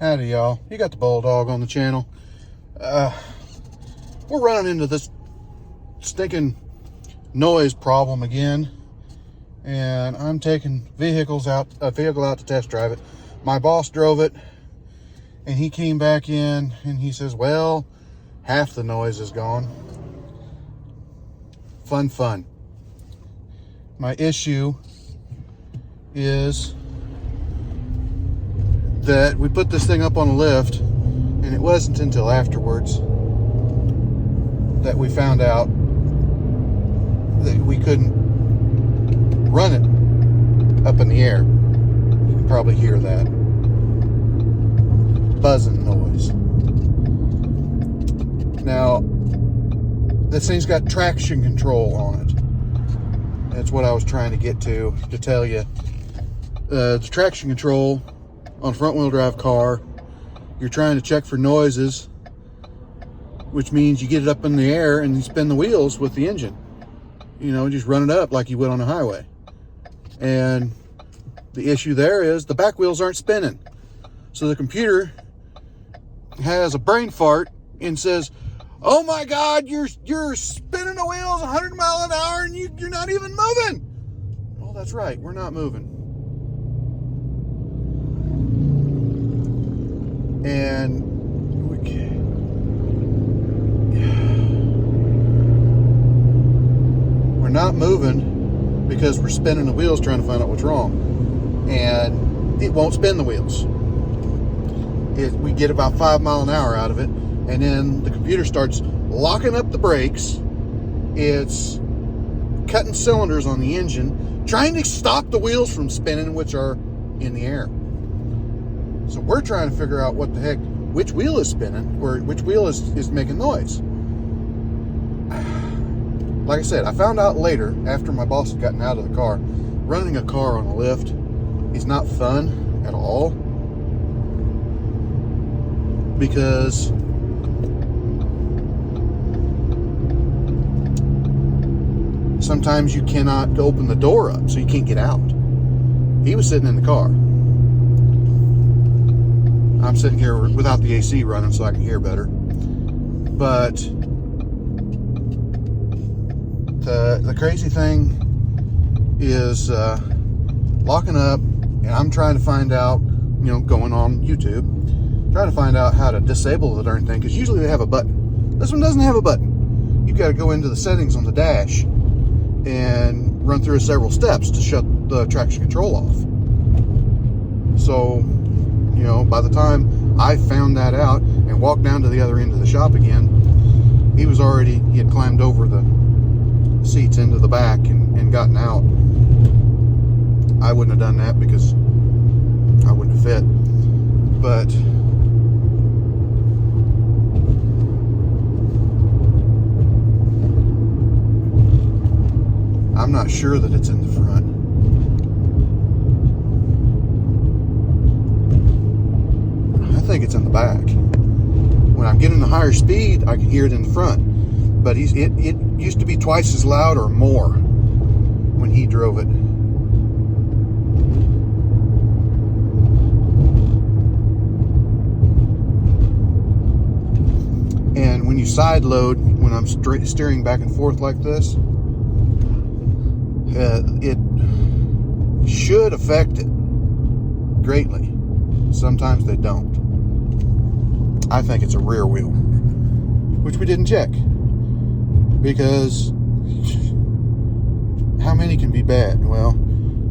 Howdy, y'all. You got the Bulldog on the channel. We're running into this stinking noise problem again, and I'm taking a vehicle out to test drive it. My boss drove it, and he came back in, and he says, well, half the noise is gone. Fun. My issue is that we put this thing up on a lift, and it wasn't until afterwards that we found out that we couldn't run it up in the air. You can probably hear that buzzing noise. Now, this thing's got traction control on it. That's what I was trying to get to tell you. The traction control on a front-wheel drive car, you're trying to check for noises, which means you get it up in the air and you spin the wheels with the engine. You know, just run it up like you would on a highway. And the issue there is the back wheels aren't spinning. So the computer has a brain fart and says, oh my God, you're spinning the wheels 100 miles an hour and you're not even moving. Oh, that's right, we're not moving. And we're not moving because we're spinning the wheels trying to find out what's wrong. And it won't spin the wheels. We get about 5 miles an hour out of it, and then the computer starts locking up the brakes. It's cutting cylinders on the engine, trying to stop the wheels from spinning, which are in the air. So we're trying to figure out what the heck, which wheel is spinning, or which wheel is making noise. Like I said, I found out later, after my boss had gotten out of the car, running a car on a lift is not fun at all. Because sometimes you cannot open the door up, so you can't get out. He was sitting in the car. I'm sitting here without the AC running so I can hear better. But the crazy thing is locking up, and I'm trying to find out, going on YouTube, trying to find out how to disable the darn thing, because usually they have a button. This one doesn't have a button. You've got to go into the settings on the dash and run through several steps to shut the traction control off. So, by the time I found that out and walked down to the other end of the shop again, he had climbed over the seats into the back and gotten out. I wouldn't have done that because I wouldn't have fit. But I'm not sure that it's in the front. I think it's in the back. When I'm getting the higher speed, I can hear it in the front. But it used to be twice as loud or more when he drove it. And when you side load, when I'm steering back and forth like this, it should affect it greatly. Sometimes they don't. I think it's a rear wheel, which we didn't check, because how many can be bad? Well,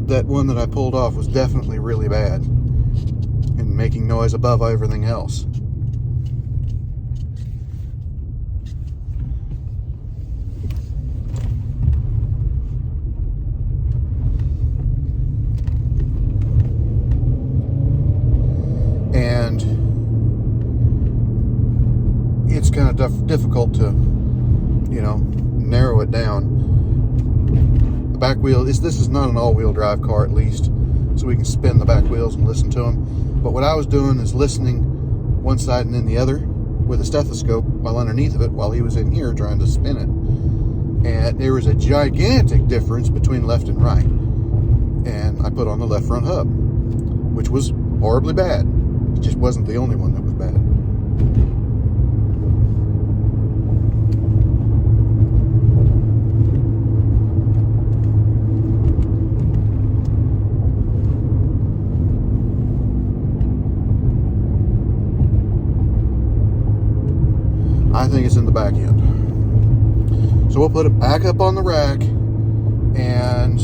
that one that I pulled off was definitely really bad and making noise above everything else. And it's kind of difficult to, narrow it down. The back wheel, this is not an all-wheel drive car, at least, so we can spin the back wheels and listen to them. But what I was doing is listening one side and then the other with a stethoscope while underneath of it, while he was in here trying to spin it. And there was a gigantic difference between left and right. And I put on the left front hub, which was horribly bad. It just wasn't the only one that was bad. I think it's in the back end. So we'll put it back up on the rack and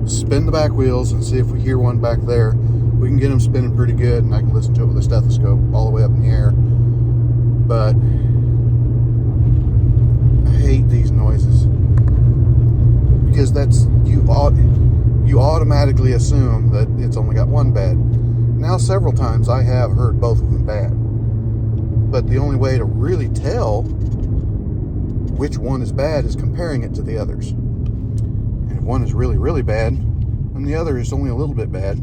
spin the back wheels and see if we hear one back there. We can get them spinning pretty good, and I can listen to it with a stethoscope all the way up in the air. But I hate these noises because you automatically assume that it's only got one bed. Now several times I have heard both of them bad, but the only way to really tell which one is bad is comparing it to the others. And if one is really, really bad and the other is only a little bit bad,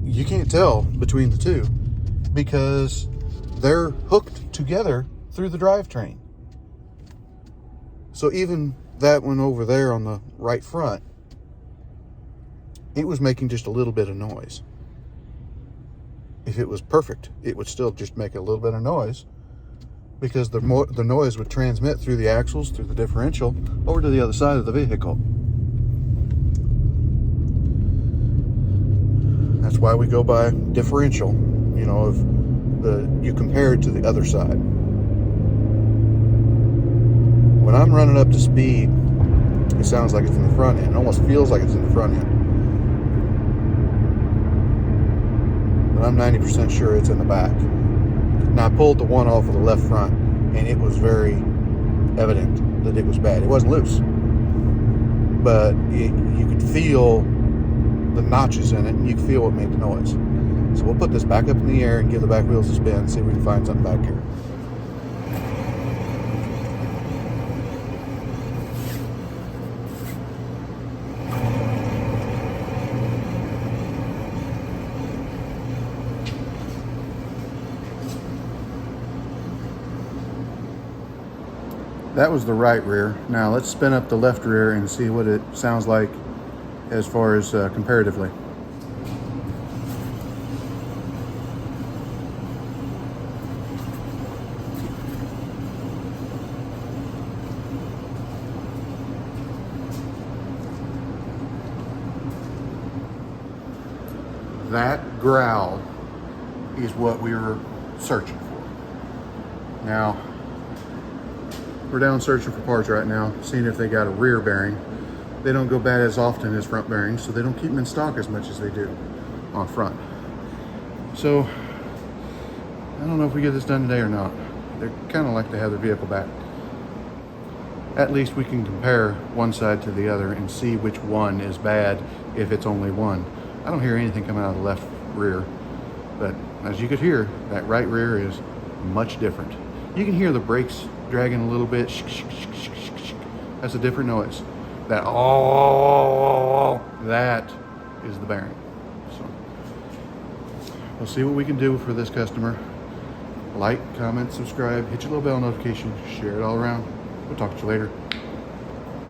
you can't tell between the two because they're hooked together through the drivetrain. So even that one over there on the right front, it was making just a little bit of noise. If it was perfect, it would still just make a little bit of noise because the noise would transmit through the axles, through the differential, over to the other side of the vehicle. That's why we go by differential, you know, if you compare it to the other side. When I'm running up to speed, it sounds like it's in the front end. It almost feels like it's in the front end. But I'm 90% sure it's in the back. Now I pulled the one off of the left front and it was very evident that it was bad. It wasn't loose, but you could feel the notches in it and you could feel what made the noise. So we'll put this back up in the air and give the back wheels a spin and see if we can find something back here. That was the right rear. Now let's spin up the left rear and see what it sounds like as far as comparatively. That growl is what we were searching for. Now, we're down searching for parts right now, seeing if they got a rear bearing. They don't go bad as often as front bearings, so they don't keep them in stock as much as they do on front. So, I don't know if we get this done today or not. They kind of like to have their vehicle back. At least we can compare one side to the other and see which one is bad if it's only one. I don't hear anything coming out of the left rear, but as you could hear, that right rear is much different. You can hear the brakes dragging a little bit. That's a different noise. That that is the bearing. So we'll see what we can do for this customer. Like, comment, subscribe, hit your little bell notification, share it all around. We'll talk to you later.